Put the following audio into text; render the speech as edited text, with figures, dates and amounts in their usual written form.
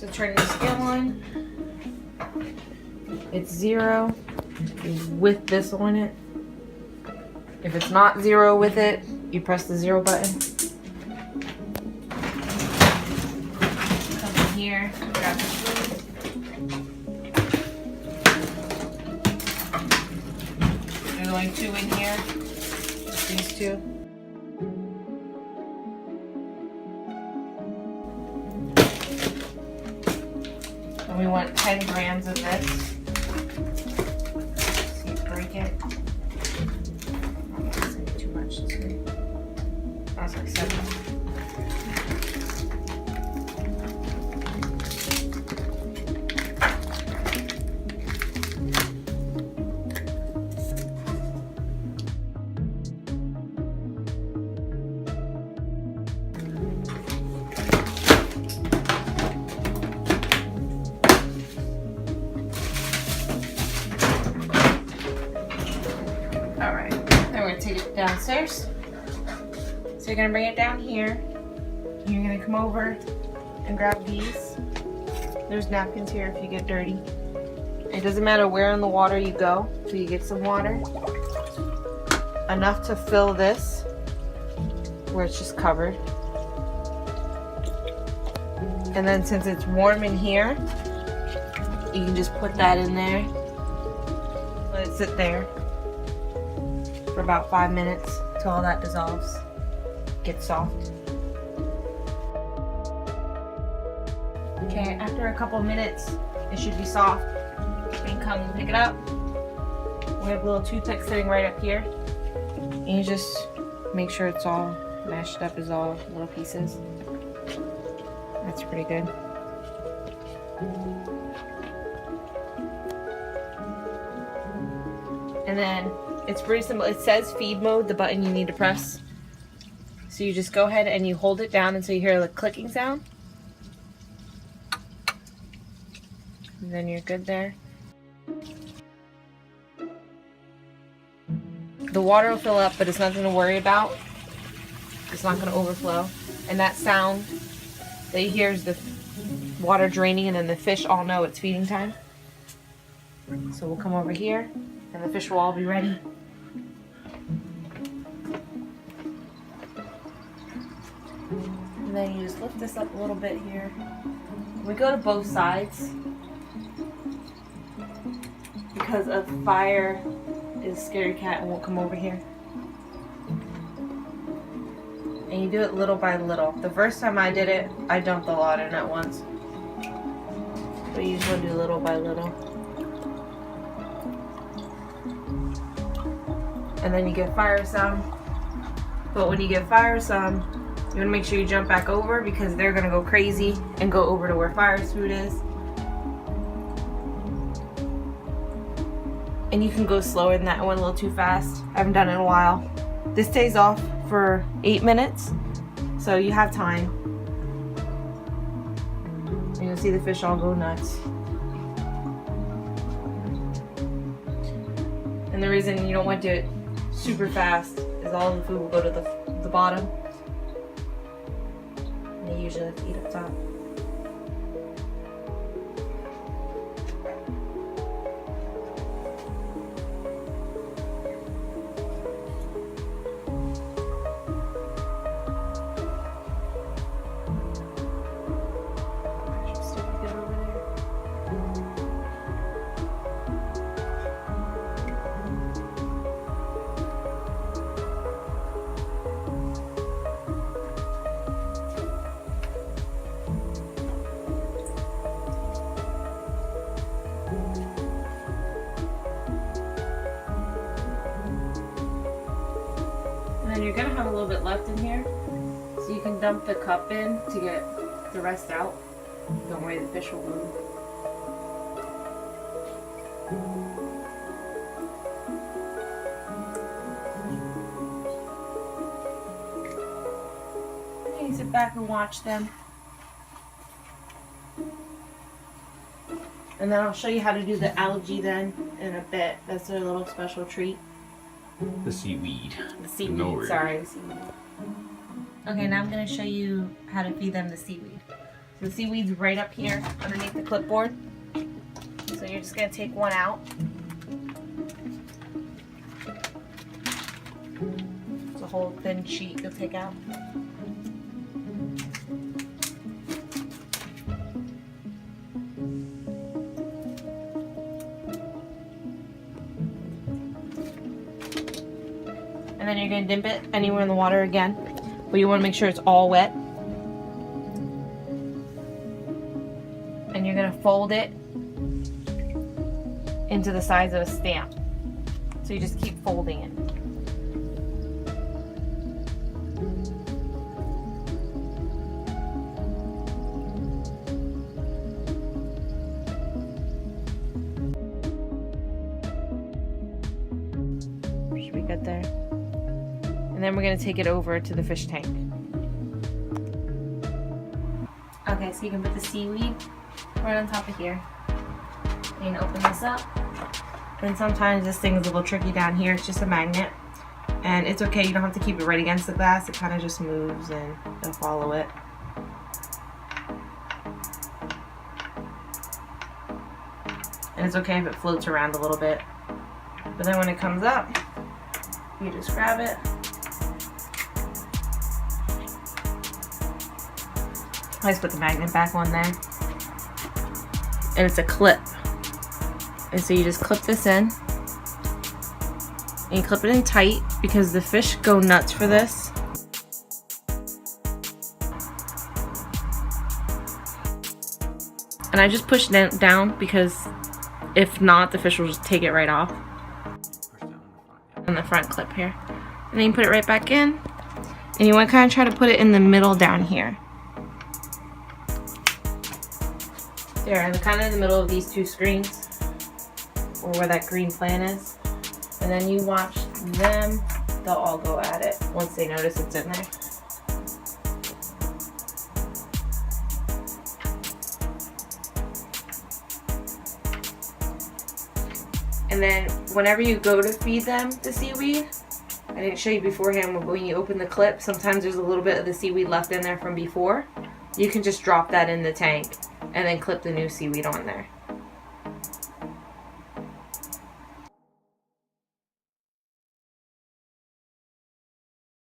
So turn the scale on. It's 0 with this on it. If it's not 0 with it, you press the 0 button. Come in here, grab the food. There's only 2 in here. Just these 2. And we want 10 grams of this. See, break it. Too much. That's like 7. Alright, then we're going to take it downstairs. So you're going to bring it down here. You're going to come over and grab these. There's napkins here if you get dirty. It doesn't matter where in the water you go till you get some water. Enough to fill this where it's just covered. And then since it's warm in here, you can just put that in there. Let it sit there for about 5 minutes till all that dissolves, gets soft. Okay, after a couple minutes, it should be soft. You can come and pick it up. We have a little toothpick sitting right up here. And you just make sure it's all mashed up as all little pieces. That's pretty good. And then it's pretty simple. It says feed mode, the button you need to press. So you just go ahead and you hold it down until you hear the clicking sound. And then you're good there. The water will fill up, but it's nothing to worry about. It's not going to overflow. And that sound that you hear is the water draining, and then the fish all know it's feeding time. So we'll come over here and the fish will all be ready. And then you just lift this up a little bit here. We go to both sides because a fire is a scaredy cat and won't come over here. And you do it little by little. The first time I did it, I dumped a lot in at once. But you just want to do little by little. And then you get fire some. But when you get fire some, you want to make sure you jump back over because they're going to go crazy and go over to where fire's food is. And you can go slower than that. I went a little too fast. I haven't done it in a while. This stays off for 8 minutes, so you have time. And you'll see the fish all go nuts. And the reason you don't want to do it super fast is all the food will go to the bottom. And they usually like to eat up top. And then you're gonna have a little bit left in here, so you can dump the cup in to get the rest out. Don't worry, the fish will move. And you sit back and watch them. And then I'll show you how to do the algae then in a bit. That's their little special treat. The seaweed. The seaweed, No sorry, the seaweed. Okay, now I'm going to show you how to feed them the seaweed. The seaweed's right up here underneath the clipboard. So you're just gonna take one out. It's a whole thin sheet you'll take out. And then you're gonna dip it anywhere in the water again, but you wanna make sure it's all wet. And you're gonna fold it into the size of a stamp. So you just keep folding it. Should be good there. And then we're gonna take it over to the fish tank. Okay, so you can put the seaweed right on top of here. You can open this up. And sometimes this thing is a little tricky down here. It's just a magnet. And it's okay, you don't have to keep it right against the glass. It kind of just moves and it'll follow it. And it's okay if it floats around a little bit. But then when it comes up, you just grab it. I just put the magnet back on there. And it's a clip. And so you just clip this in. And you clip it in tight because the fish go nuts for this. And I just push it down because if not, the fish will just take it right off. On the front clip here. And then you put it right back in. And you want to kind of try to put it in the middle down here. There, kind of in the middle of these two screens, or where that green plan is. And then you watch them, they'll all go at it once they notice it's in there. And then whenever you go to feed them the seaweed, I didn't show you beforehand, but when you open the clip, sometimes there's a little bit of the seaweed left in there from before. You can just drop that in the tank and then clip the new seaweed on there.